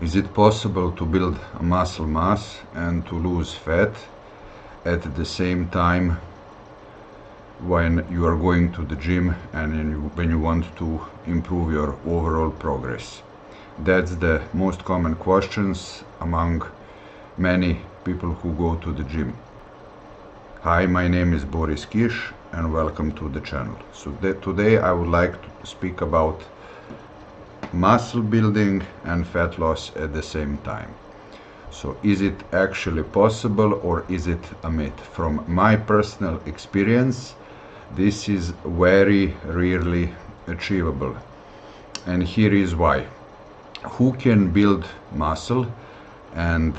Is it possible to build muscle mass and to lose fat at the same time when you are going to the gym and when you want to improve your overall progress? That's the most common questions among many people who go to the gym. Hi, my name is Boris Kish and welcome to the channel. So today I would like to speak about muscle building and fat loss at the same time. So is it actually possible or is it a myth? From my personal experience, this is very rarely achievable. And here is why. Who can build muscle and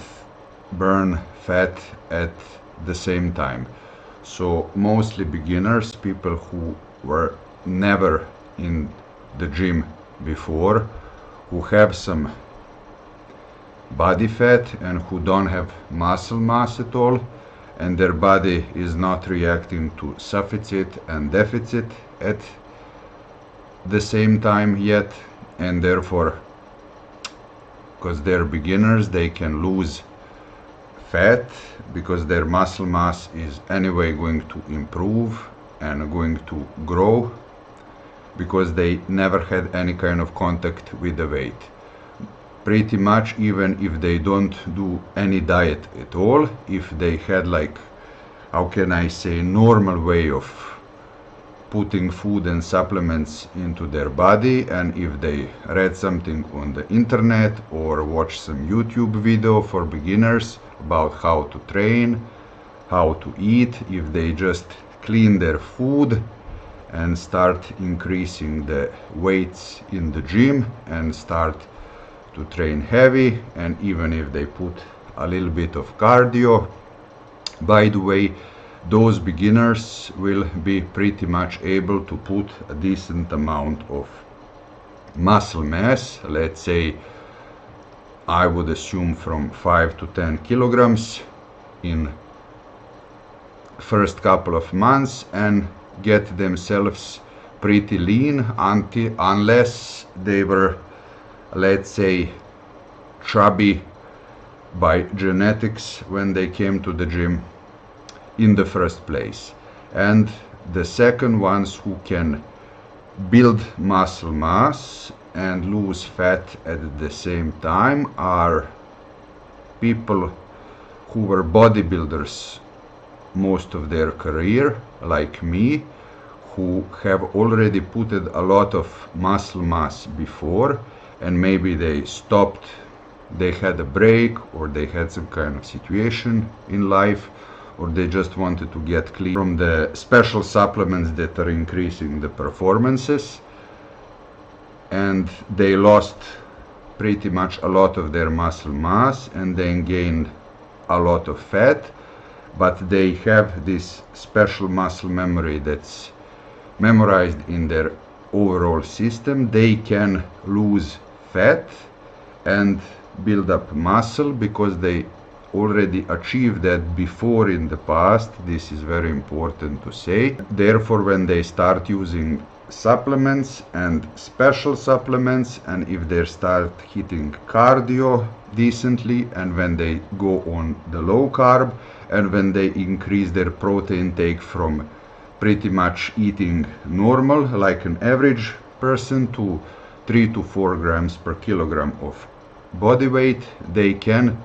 burn fat at the same time? So mostly beginners, people who were never in the gym before, who have some body fat and who don't have muscle mass at all, and their body is not reacting to sufficit and deficit at the same time yet, and therefore, because they're beginners, they can lose fat because their muscle mass is anyway going to improve and going to grow because they never had any kind of contact with the weight. Pretty much, even if they don't do any diet at all, if they had, like, how can I say, normal way of putting food and supplements into their body, and if they read something on the internet or watch some YouTube video for beginners about how to train, how to eat, if they just clean their food and start increasing the weights in the gym and start to train heavy, and even if they put a little bit of cardio, by the way, those beginners will be pretty much able to put a decent amount of muscle mass, let's say I would assume from 5 to 10 kilograms in first couple of months, and get themselves pretty lean unless they were, let's say, chubby by genetics when they came to the gym in the first place. And the second ones who can build muscle mass and lose fat at the same time are people who were bodybuilders most of their career, like me, who have already put a lot of muscle mass before, and maybe they stopped, they had a break, or they had some kind of situation in life, or they just wanted to get clean from the special supplements that are increasing the performances, and they lost pretty much a lot of their muscle mass and then gained a lot of fat, but they have this special muscle memory that's memorized in their overall system. They can lose fat and build up muscle because they already achieved that before in the past. This is very important to say. Therefore, when they start using supplements and special supplements, and if they start hitting cardio decently, and when they go on the low carb, and when they increase their protein intake from pretty much eating normal like an average person to 3 to 4 grams per kilogram of body weight, they can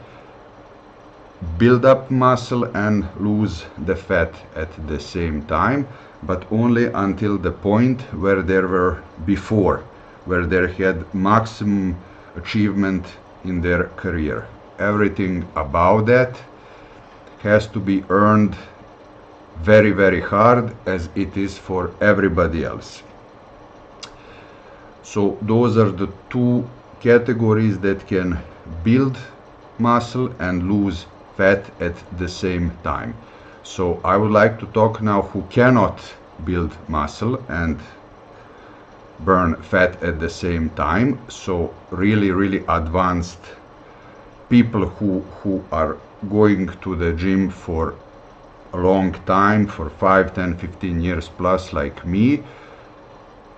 build up muscle and lose the fat at the same time, but only until the point where they were before, where they had maximum achievement in their career. Everything above that has to be earned very, very hard, as it is for everybody else. So those are the two categories that can build muscle and lose fat at the same time. So I would like to talk now who cannot build muscle and burn fat at the same time. So really advanced people who are going to the gym for a long time, for 5, 10, 15 years plus, like me,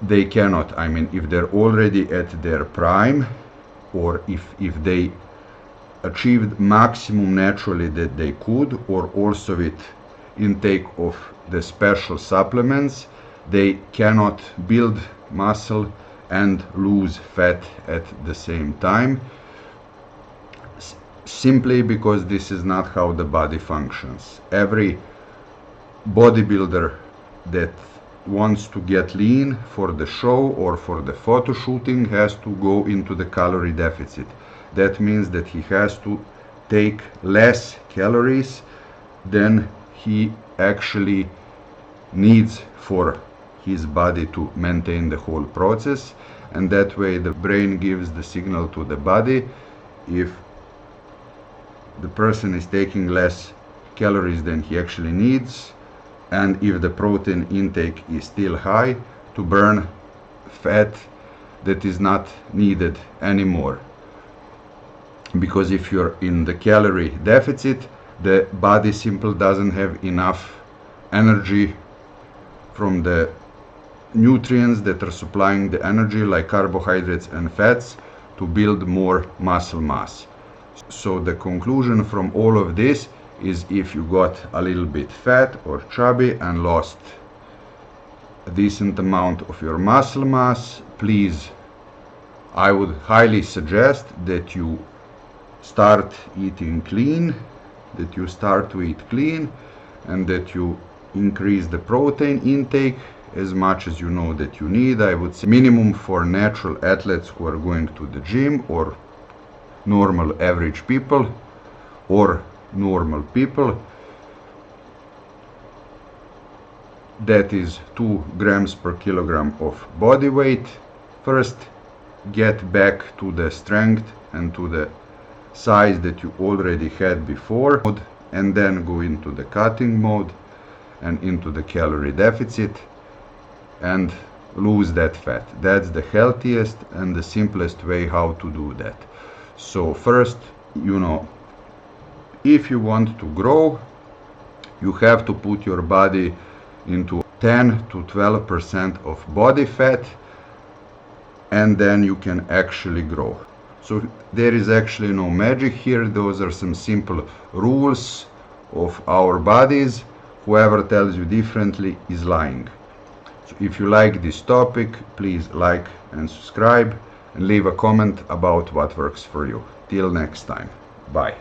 they cannot. I mean, if they're already at their prime, or if they achieved maximum naturally that they could, or also with intake of the special supplements, they cannot build muscle and lose fat at the same time, simply because this is not how the body functions. Every bodybuilder that wants to get lean for the show or for the photo shooting has to go into the calorie deficit. That means that he has to take less calories than he actually needs for his body to maintain the whole process, and that way the brain gives the signal to the body if the person is taking less calories than he actually needs, and if the protein intake is still high, to burn fat that is not needed anymore. Because if you're in the calorie deficit, the body simply doesn't have enough energy from the nutrients that are supplying the energy, like carbohydrates and fats, to build more muscle mass. So the conclusion from all of this is, if you got a little bit fat or chubby and lost a decent amount of your muscle mass, please, I would highly suggest that you start eating clean, that you start to eat clean, and that you increase the protein intake as much as you know that you need. I would say minimum for natural athletes who are going to the gym, or normal average people, or normal people, that is 2 grams per kilogram of body weight. First, get back to the strength and to the size that you already had before, and then go into the cutting mode and into the calorie deficit and lose that fat. That's the healthiest and the simplest way how to do that. So first, if you want to grow, you have to put your body into 10 to 12% of body fat, and then you can actually grow. So there is actually no magic here. Those are some simple rules of our bodies. Whoever tells you differently is lying. So if you like this topic, please like and subscribe, and leave a comment about what works for you. Till next time. Bye.